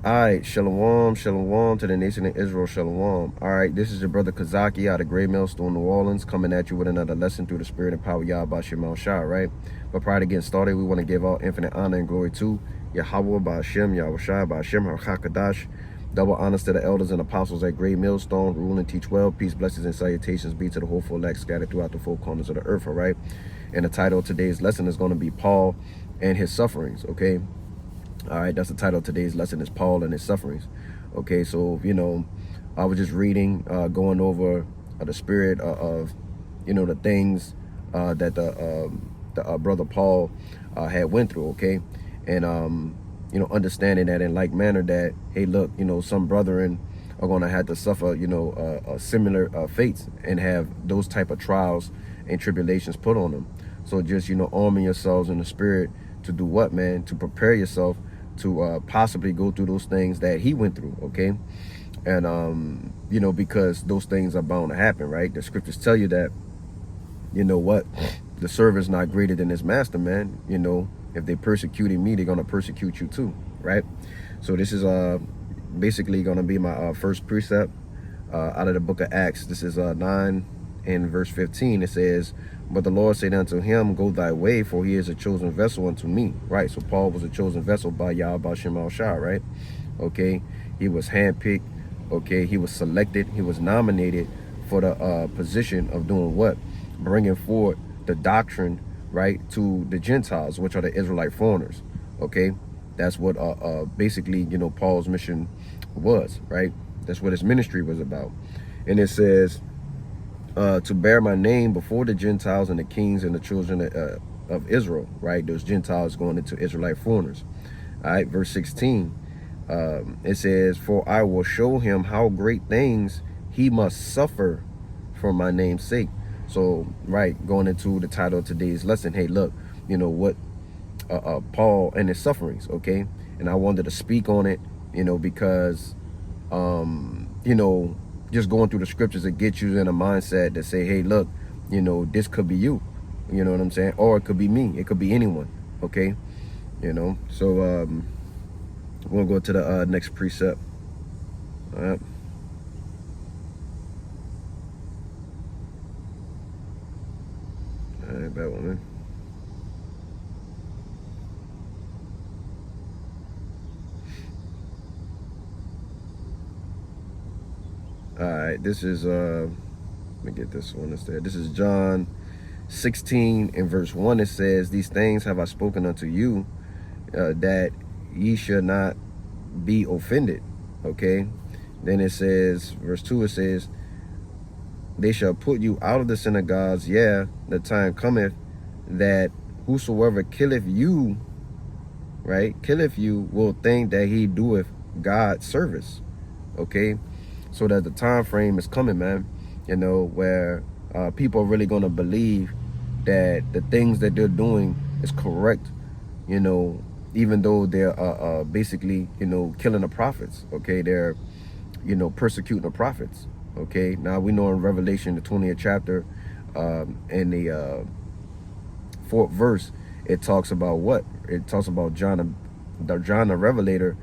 All right, shalom, shalom to the nation of Israel, shalom. All right, this is your brother Kazaki out of Great Millstone, New Orleans, coming at you with another lesson through the spirit and power Yahweh Shema Shah, right? But prior to getting started, we want to give all infinite honor and glory to Yahweh Ba'ashem, Yahweh Shai Ba'ashem, HaKadash. Double honors to the elders and apostles at Great Millstone, rule and teach well. Peace, blessings, and salutations be to the whole full elect scattered throughout the four corners of the earth, all right? And the title of today's lesson is going to be Paul and his sufferings, okay? All right, that's the title of today's lesson, is Paul and his sufferings. Okay, so, I was just reading, going over the spirit of, the things that the brother Paul had went through, okay? And, understanding that in like manner that, hey, look, some brethren are going to have to suffer, similar fates and have those type of trials and tribulations put on them. So just, arming yourselves in the spirit to do what, man? To prepare yourself to possibly go through those things that he went through, okay? And, because those things are bound to happen, right? The scriptures tell you that, the servant's not greater than his master, man. If they persecuted me, they're going to persecute you too, right? So this is basically going to be my first precept out of the book of Acts. This is 9 and verse 15. It says, "But the Lord said unto him, Go thy way, for he is a chosen vessel unto me." Right? So Paul was a chosen vessel by Yahweh Shema Shah, right? Okay. He was handpicked. Okay. He was selected. He was nominated for the position of doing what? Bringing forth the doctrine, right, to the Gentiles, which are the Israelite foreigners. Okay. That's what basically, Paul's mission was, right? That's what his ministry was about. And it says, to bear my name before the Gentiles and the kings and the children of Israel, right? Those Gentiles going into Israelite foreigners. All right, verse 16, it says, "For I will show him how great things he must suffer for my name's sake." So, right, going into the title of today's lesson, hey, look, what Paul and his sufferings, okay? And I wanted to speak on it, because, just going through the scriptures, it gets you in a mindset to say, hey, look, this could be you. You know what I'm saying? Or it could be me. It could be anyone. Okay. So we'll go to the next precept. All right. All right, bad woman. All right, this is let me get this one instead. This is John 16 and verse 1. It says, "These things have I spoken unto you, that ye should not be offended." Okay. Then it says, verse 2, it says, "They shall put you out of the synagogues. Yeah, the time cometh that whosoever killeth you," right, killeth you, "will think that he doeth God service." Okay. So that the time frame is coming, man, where people are really going to believe that the things that they're doing is correct, even though they're basically, killing the prophets. Okay. They're, persecuting the prophets. Okay. Now we know in Revelation, the 20th chapter, in the 4th verse, it talks about what? It talks about John the Revelator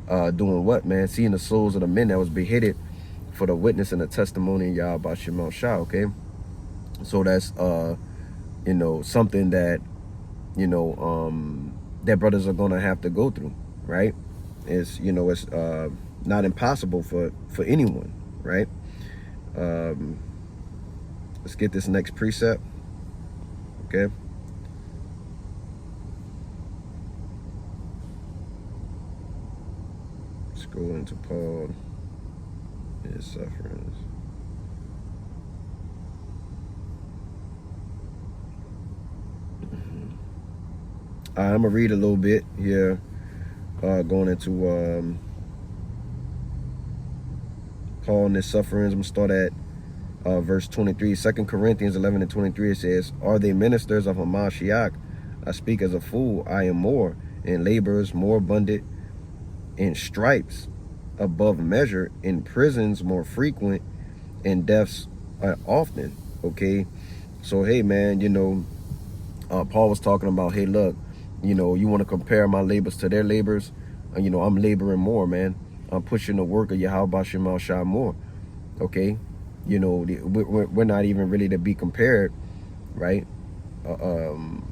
doing what, man? Seeing the souls of the men that was beheaded for the witness and the testimony of Yahweh Shema Shah, okay? So that's, something that, that brothers are going to have to go through, right? It's, it's not impossible for anyone, right? Let's get this next precept, okay? Let's go into Paul. His sufferings. I'm gonna read a little bit here, going into Paul and his sufferings. I'm gonna start at verse 23. 2 Corinthians 11 and 23. It says, "Are they ministers of Hamashiach? I speak as a fool. I am more in labors, more abundant, in stripes above measure, in prisons more frequent, and deaths often." Okay. So, hey, man, Paul was talking about, hey, look, you want to compare my labors to their labors. You know, I'm laboring more, man. I'm pushing the work of Yahweh Shema Shah more. Okay, you know, we're not even really to be compared, right?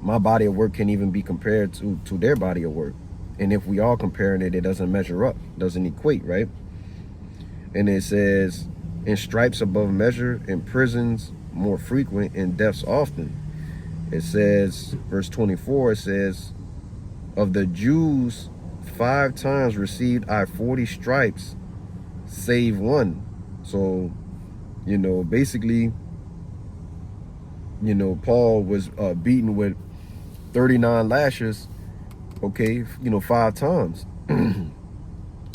My body of work can't even be compared to their body of work. And if we are comparing it, it doesn't measure up, doesn't equate, right? And it says, in stripes above measure, in prisons more frequent, in deaths often. It says, verse 24, it says, of the Jews 5 times received I 40 stripes, save one. So, you know, basically, you know, Paul was beaten with 39 lashes, okay, you know, 5 times,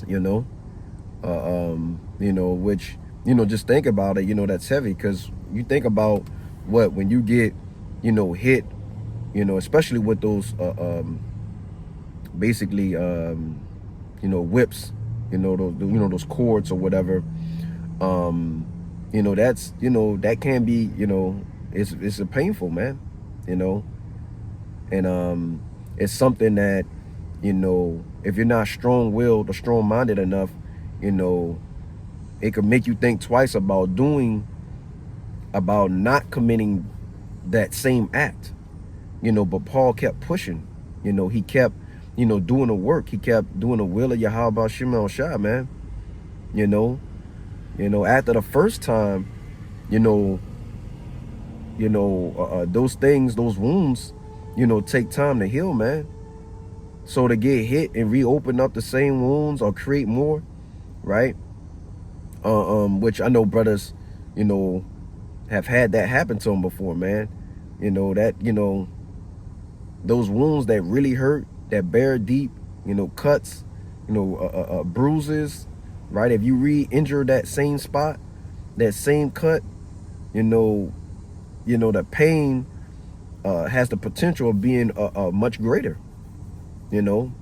you know, which, you know, just think about it, you know, that's heavy, because you think about when you get, you know, hit, you know, especially with those, basically, you know, whips, you know, those cords or whatever, you know, that's, you know, that can be, you know, it's a painful, man, you know, and it's something that, you know, if you're not strong-willed or strong-minded enough, you know, it could make you think twice about not committing that same act, you know. But Paul kept pushing, you know, he kept, you know, doing the work, he kept doing the will of Yahweh Shema Shah, man, you know. After the first time, you know, those things, those wounds, you know, take time to heal, man. So to get hit and reopen up the same wounds or create more, right? Which I know brothers, you know, have had that happen to them before, man. You know, that, you know, those wounds that really hurt, that bear deep, you know, cuts, you know, bruises, right? If you re-injure that same spot, that same cut, you know, the pain has the potential of being much greater, you know.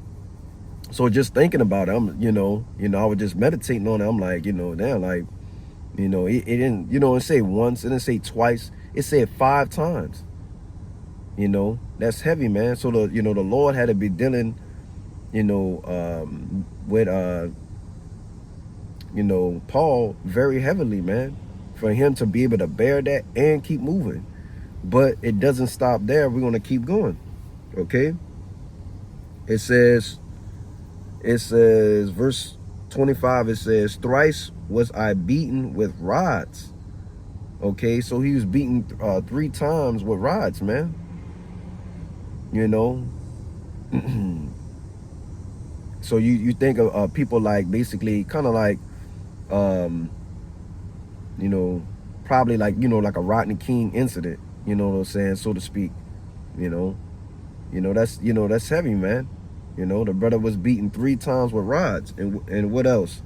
So just thinking about it, I was just meditating on it. I'm like, you know, damn, like, you know, it didn't, you know, it say once, it didn't say twice, it said 5 times. You know, that's heavy, man. So the Lord had to be dealing, you know, with you know, Paul very heavily, man, for him to be able to bear that and keep moving. But it doesn't stop there. We're gonna keep going. Okay. It says, verse 25, it says, thrice was I beaten with rods. Okay, so he was beaten 3 times with rods, man. You know. So you think of people like basically kind of like, you know, probably like, you know, like a Rodney King incident, you know what I'm saying, so to speak. You know, that's heavy, man. You know, the brother was beaten 3 times with rods. And what else?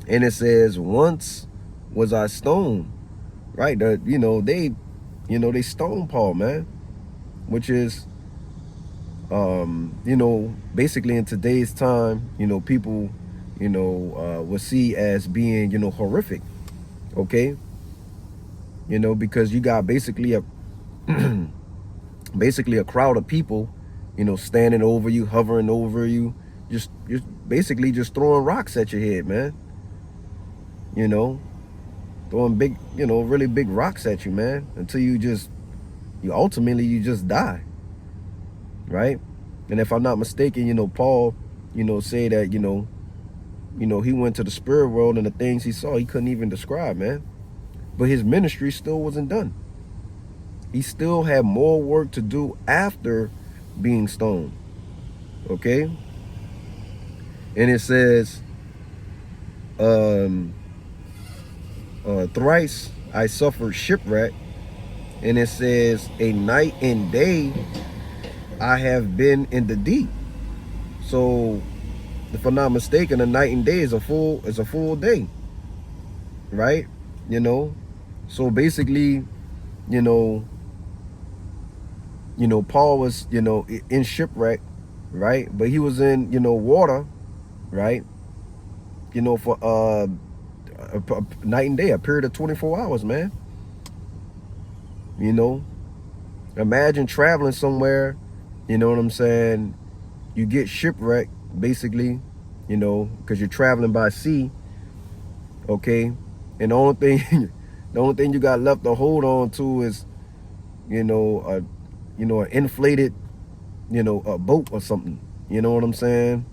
And it says, once was I stoned, right? You know, they stoned Paul, man, which is, you know, basically in today's time, you know, people, you know, will see as being, you know, horrific. Okay. You know, because you got basically a crowd of people, you know, standing over you, hovering over you, just basically just throwing rocks at your head, man. You know, throwing big, you know, really big rocks at you, man, until you ultimately just die, right? And if I'm not mistaken, you know, Paul, you know, say that, you know, he went to the spirit world and the things he saw, he couldn't even describe, man. But his ministry still wasn't done. He still had more work to do after being stoned. Okay? And it says, thrice I suffered shipwreck. And it says, a night and day I have been in the deep. So, if I'm not mistaken, a night and day is a full day. Right? You know? So basically, you know, Paul was, you know, in shipwreck, right? But he was in, you know, water, right? You know, for a night and day, a period of 24 hours, man. You know, imagine traveling somewhere, you know what I'm saying? You get shipwrecked, basically, you know, because you're traveling by sea, okay? And the only thing, the only thing you got left to hold on to is, you know, an inflated, a boat or something. You know what I'm saying?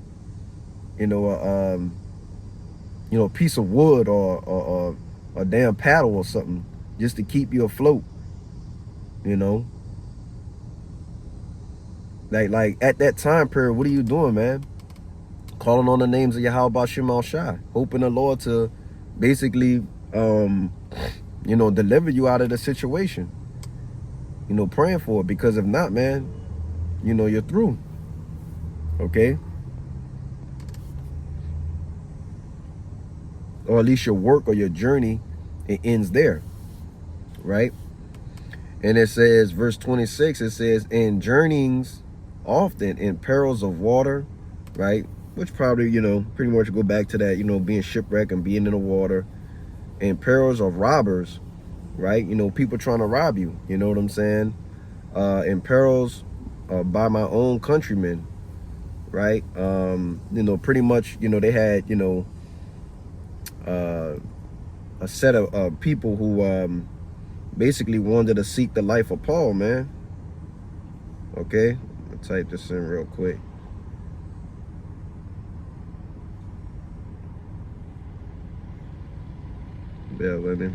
You know, a piece of wood or a damn paddle or something just to keep you afloat. You know, like at that time period, what are you doing, man? Calling on the names of Yahweh Shema Shai, hoping the Lord to basically, deliver you out of the situation. You know, praying for it, because if not, man, you're through. Okay, or at least your work or your journey, it ends there, right? And it says, verse 26, it says, in journeyings often, in perils of water, right? Which probably, pretty much go back to that, being shipwrecked and being in the water. In perils of robbers, right? People trying to rob you, you know what I'm saying? In perils by my own countrymen, right? Pretty much, they had, a set of people who basically wanted to seek the life of Paul, man. Okay, I'll type this in real quick. Bear with me.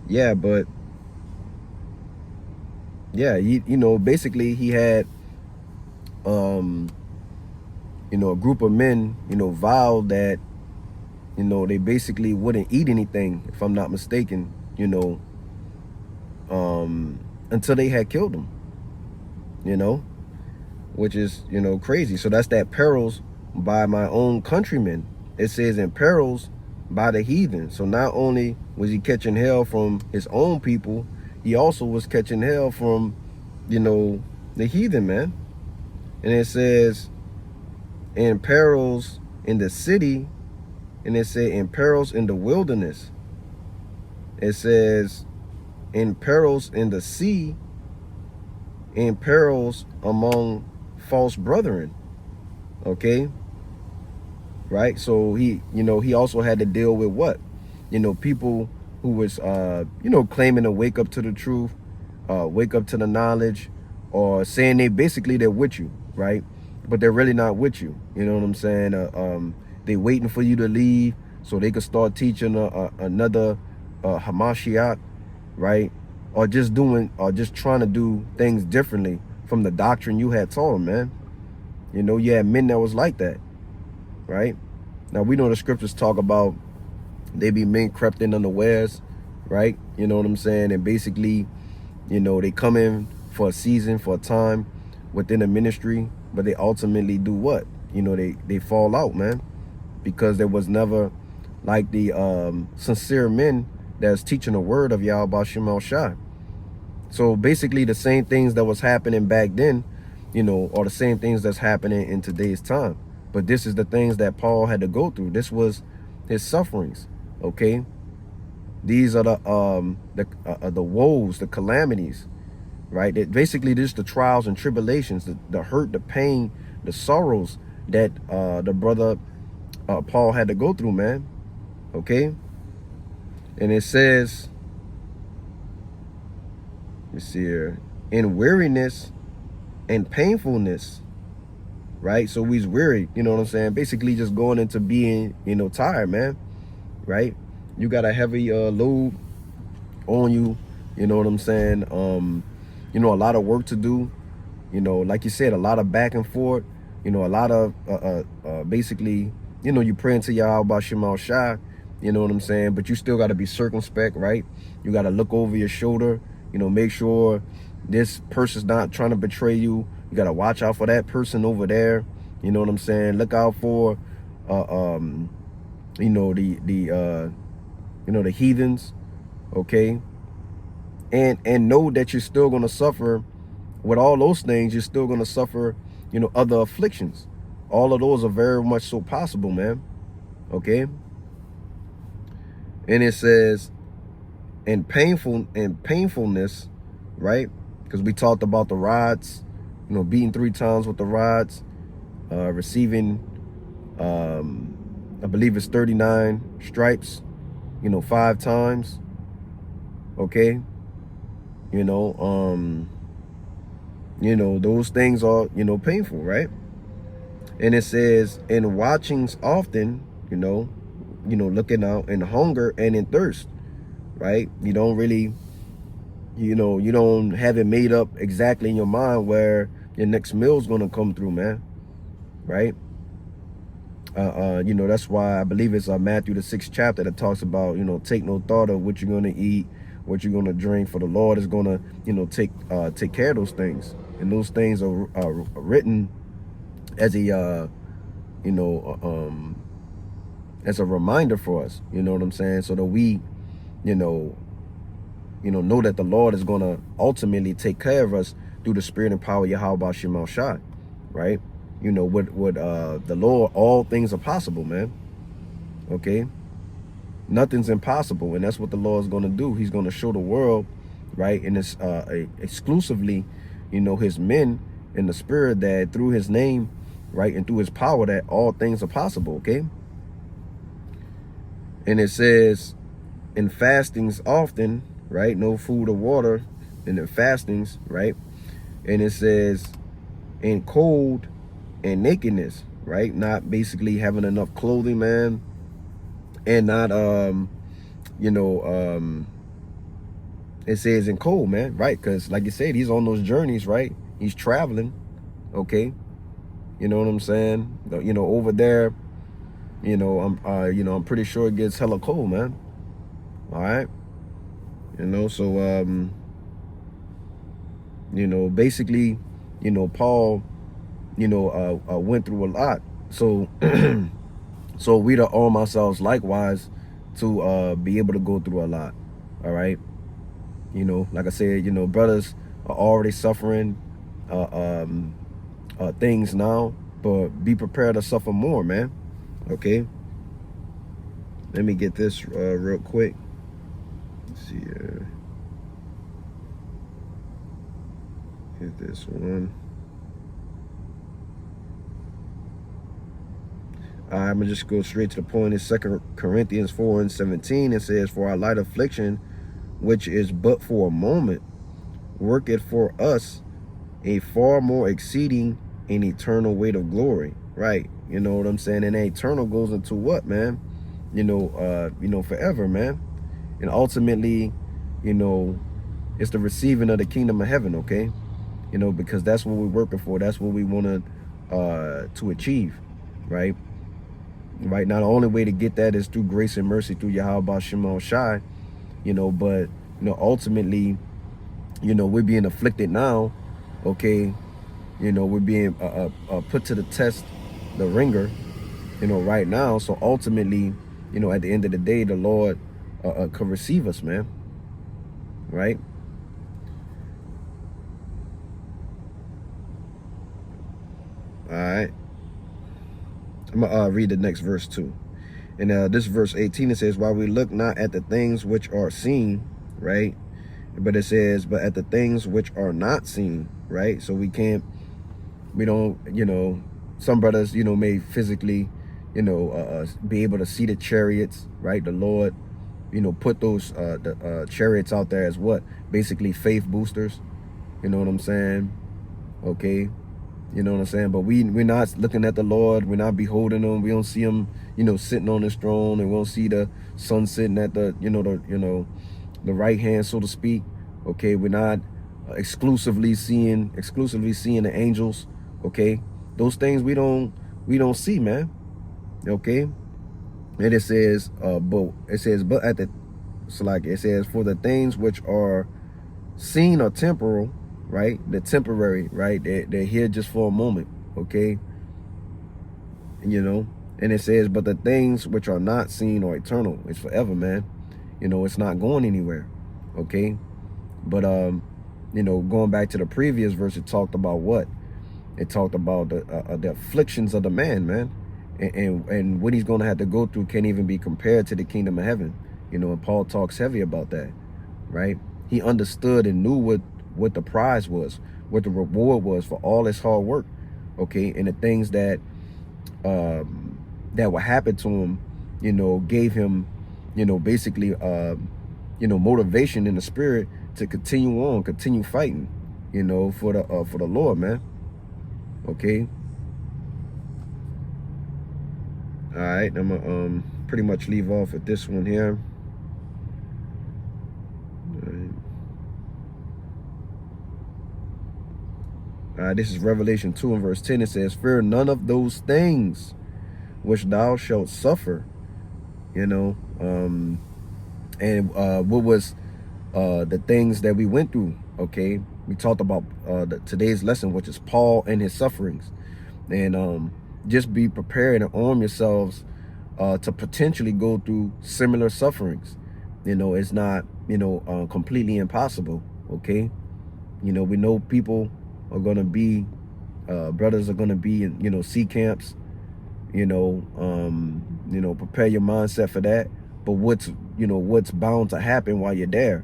Yeah, but yeah, basically he had a group of men, vowed that, they basically wouldn't eat anything, if I'm not mistaken, until they had killed him, which is, crazy. So that's that perils by my own countrymen. It says in perils by the heathen. So not only was he catching hell from his own people, he also was catching hell from, the heathen, man. And it says in perils in the city, and it said in perils in the wilderness. It says in perils in the sea, in perils among false brethren. Okay, right? So he also had to deal with what? People who was claiming to wake up to the truth, wake up to the knowledge, or saying they're with you, right? But they're really not with you. You know what I'm saying? They waiting for you to leave so they could start teaching another Hamashiach, right? Or just trying to do things differently from the doctrine you had taught them, man. You had men that was like that, right? Now we know the scriptures talk about they be men crept in unawares, right? You know what I'm saying? And basically, they come in for a season, for a time within the ministry, but they ultimately do what? They fall out, man, because there was never like the sincere men that's teaching the word of Yahweh Shema Shai. So basically the same things that was happening back then, are the same things that's happening in today's time. But this is the things that Paul had to go through. This was his sufferings, okay? These are the woes, the calamities, right? That basically just the trials and tribulations, the hurt, the pain, the sorrows that the brother Paul had to go through, man. Okay? And it says, you see here, in weariness and painfulness, right? So we's weary, you know what I'm saying? Basically just going into being, tired, man, right? You got a heavy load on you, you know what I'm saying? A lot of work to do, like you said, a lot of back and forth, a lot of basically, you praying to Yahweh Shema Shai, you know what I'm saying? But you still got to be circumspect, right? You got to look over your shoulder, make sure this person's not trying to betray you. You got to watch out for that person over there. You know what I'm saying? Look out for, the heathens, okay? And know that you're still going to suffer with all those things. You're still going to suffer, other afflictions. All of those are very much so possible, man. Okay. And it says in painfulness, right? because we talked about the rods, you know, beaten 3 times with the rods, receiving, I believe it's 39 stripes, you know, 5 times. Okay. You know, those things are, you know, painful, right? And it says, in watchings often, you know, looking out in hunger and in thirst, right? You don't really, you don't have it made up exactly in your mind where your next meal is going to come through, man. Right? You know, that's why I believe it's Matthew the 6th chapter that talks about, you know, take no thought of what you're going to eat, what you're going to drink, for the Lord is going to, you know, take care of those things. And those things are written as a, you know, as a reminder for us, you know what I'm saying? So that we, you know that the Lord is going to ultimately take care of us through the spirit and power of Yahweh Shema Shai, right? You know, with the Lord, all things are possible, man. Okay? Nothing's impossible, and that's what the Lord is going to do. He's going to show the world, right, and it's exclusively, you know, his men in the spirit, that through his name, right, and through his power, that all things are possible, okay? And it says, in fastings often, right, no food or water, in the fastings, right? And it says, in cold and nakedness, right? Not basically having enough clothing, man, and not you know, it says in cold, man, right? Because like you said, he's on those journeys, right? He's traveling, okay? You know what I'm saying? You know, over there, you know, I'm pretty sure it gets hella cold, man. All right, you know, so you know, basically, you know, Paul, you know, went through a lot. So so we to arm ourselves likewise to be able to go through a lot. All right. You know, like I said, you know, brothers are already suffering things now, but be prepared to suffer more, man. Okay. Let me get this real quick. Let's see here. Get this one. I'm gonna just go straight to the point. It's 2 Corinthians 4:17. It says, for our light affliction, which is but for a moment, worketh for us a far more exceeding and eternal weight of glory. Right? You know what I'm saying? And eternal goes into what, man? You know, forever, man. And ultimately, you know, it's the receiving of the kingdom of heaven, okay? You know, because that's what we're working for. That's what we want to achieve, right? Right now, the only way to get that is through grace and mercy through Yahweh Shema Shai, you know. But, you know, ultimately, you know, we're being afflicted now, okay? You know, we're being put to the test, the ringer, you know, right now. So ultimately, you know, at the end of the day, the Lord could receive us, man. Right? All right. I'm going to read the next verse too. And this verse 18, it says, while we look not at the things which are seen, right? But it says, but at the things which are not seen, right? So we don't, you know, some brothers, you know, may physically, you know, be able to see the chariots, right? The Lord, you know, put those the chariots out there as what? Basically faith boosters. You know what I'm saying? Okay. You know what I'm saying? But we're not looking at the Lord. We're not beholding him. We don't see him, you know, sitting on his throne, and we don't see the sun sitting at the, the right hand, so to speak. Okay. We're not exclusively seeing the angels. Okay. Those things we don't see, man. Okay. And it says, but at the, so like it says, for the things which are seen are temporal, right? They're temporary, right? They're here just for a moment, okay? You know, and it says, but the things which are not seen are eternal. It's forever, man. You know, it's not going anywhere, okay? But, you know, going back to the previous verse, it talked about what? It talked about the afflictions of the man, man. And what he's going to have to go through can't even be compared to the kingdom of heaven. You know, and Paul talks heavy about that, right? He understood and knew what the prize was, what the reward was for all his hard work, okay? And the things that that would happen to him, gave him, basically, motivation in the spirit to continue on, continue fighting, for the Lord, man. Okay. All right, I'm gonna pretty much leave off at this one here. All right, this is Revelation 2 and verse 10. It says, "Fear none of those things which thou shalt suffer." And what was the things that we went through? Okay, we talked about today's lesson, which is Paul and his sufferings, and just be prepared and arm yourselves to potentially go through similar sufferings. It's not completely impossible. Okay, we know people are gonna be brothers are gonna be in sea camps. Prepare your mindset for that. But what's bound to happen while you're there?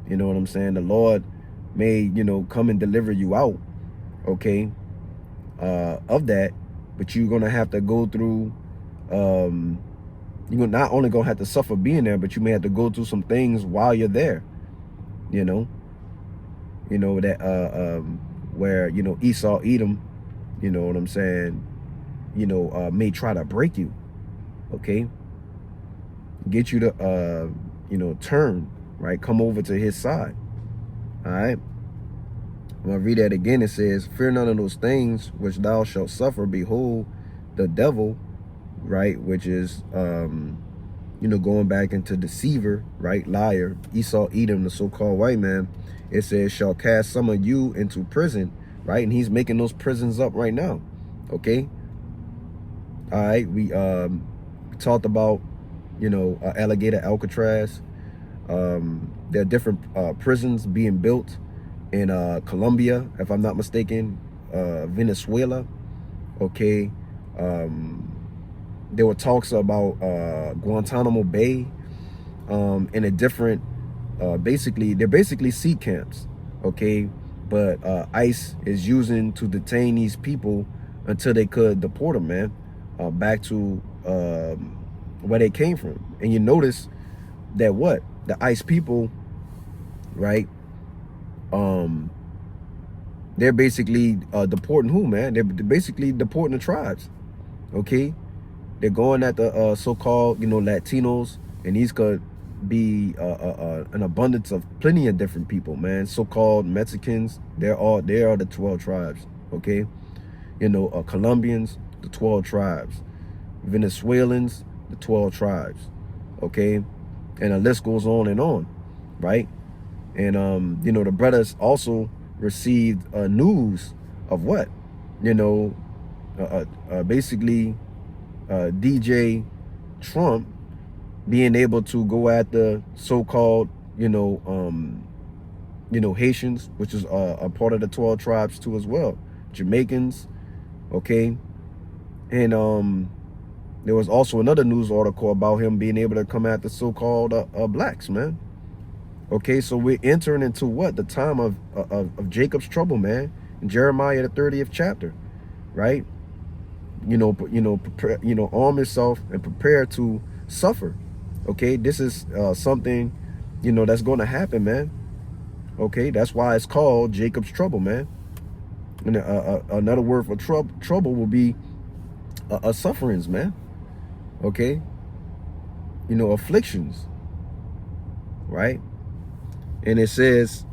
You know what I'm saying? The Lord may, come and deliver you out, okay, of that. But you're going to have to go through, you're not only going to have to suffer being there, but you may have to go through some things while you're there, that, where, Esau, Edom, you know what I'm saying, may try to break you, okay, get you to, turn, right, come over to his side. All right, I'm gonna read that again. It says, "Fear none of those things which thou shalt suffer. Behold, the devil," right, which is, going back into deceiver, right, liar, Esau, Edom, the so-called white man. It says, "Shall cast some of you into prison," right, and he's making those prisons up right now, okay. All right, we talked about, Alligator, Alcatraz. There are different prisons being built in Colombia, if I'm not mistaken, Venezuela. Okay, there were talks about Guantanamo Bay, and a different, they're basically sea camps. Okay, but ICE is using to detain these people until they could deport them, man, back to where they came from. And you notice that the ICE people, right, they're basically deporting who, man? They're basically deporting the tribes, okay? They're going at the so-called, Latinos, and these could be an abundance of plenty of different people, man. So-called Mexicans, they are the 12 tribes, okay? Colombians, the 12 tribes. Venezuelans, the 12 tribes, okay? And the list goes on, right? And, the brothers also received news of what? Basically, DJ Trump being able to go after so-called, Haitians, which is a part of the 12 tribes too as well. Jamaicans, okay? And there was also another news article about him being able to come at the so-called blacks, man. Okay, so we're entering into what? The time of Jacob's trouble, man. In Jeremiah, the 30th chapter, right? Prepare, arm yourself and prepare to suffer. Okay, this is something, that's going to happen, man. Okay, that's why it's called Jacob's trouble, man. And another word for trouble will be sufferings, man. Okay, afflictions, right? And it says,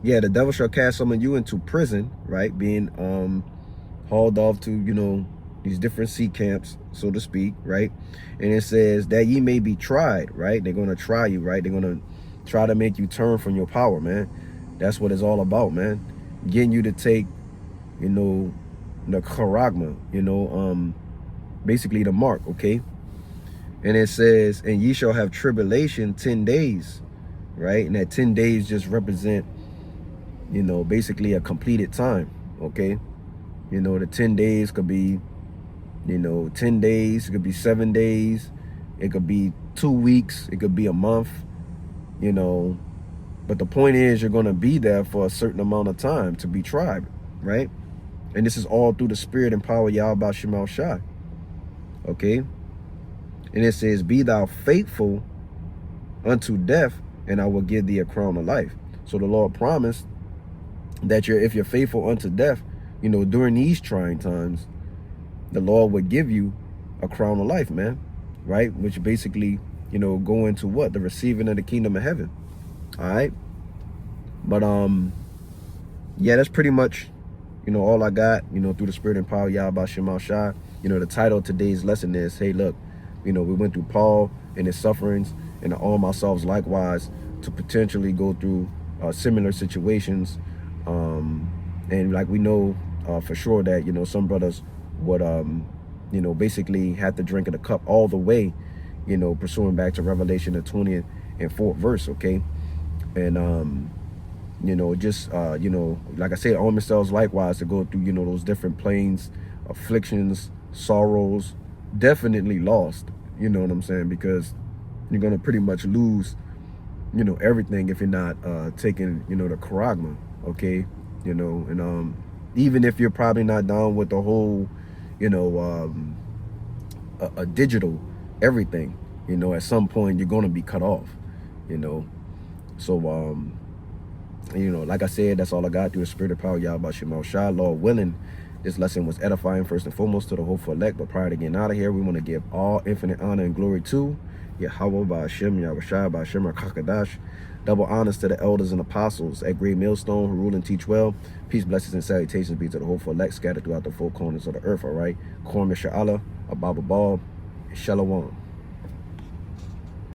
yeah, the devil shall cast some of you into prison, right? Being hauled off to, these different sea camps, so to speak, right? And it says that ye may be tried, right? They're going to try you, right? They're going to try to make you turn from your power, man. That's what it's all about, man. Getting you to take, the charagma, basically the mark, okay? And it says, and ye shall have tribulation 10 days, right? And that 10 days just represent, basically a completed time, okay? The 10 days could be, 10 days, it could be 7 days, it could be 2 weeks, it could be a month, But the point is, you're going to be there for a certain amount of time to be tried, right? And this is all through the spirit and power of Yahweh Shema Shai. Okay? And it says, be thou faithful unto death, and I will give thee a crown of life. So the Lord promised that if you're faithful unto death, you know, during these trying times, the Lord would give you a crown of life, man. Right? Which basically, you know, go into what? The receiving of the kingdom of heaven. All right? But, yeah, that's pretty much, you know, all I got, you know, through the spirit and power of Yahweh Shema Shai. You know, the title of today's lesson is, hey, look, you know, we went through Paul and his sufferings, and to arm ourselves likewise to potentially go through similar situations. And like we know for sure that, you know, some brothers would, you know, basically have to drink of the cup all the way, you know, pursuing back to Revelation, the 20th and 4th verse, okay? And, you know, just, you know, like I said, arm yourselves likewise to go through, you know, those different planes, afflictions, sorrows, definitely lost, you know what I'm saying? Because you're going to pretty much lose, you know, everything if you're not taking, you know, the charagma, okay? You know, and even if you're probably not down with the whole, you know, a digital everything, you know, at some point you're going to be cut off, you know? So, you know, like I said, that's all I got through the spirit of power, Yahweh Shema Shai. Lord willing, this lesson was edifying first and foremost to the hopeful elect. But prior to getting out of here, we want to give all infinite honor and glory to Yahweh Ba'ashem, Yahweh Shai Ba'ashem HaKakadash. Double honors to the elders and apostles at Great Millstone who rule and teach well. Peace, blessings, and salutations be to the hopeful elect scattered throughout the four corners of the earth, all right? Korm Yasha'Allah, Ababa Bab, Shalom.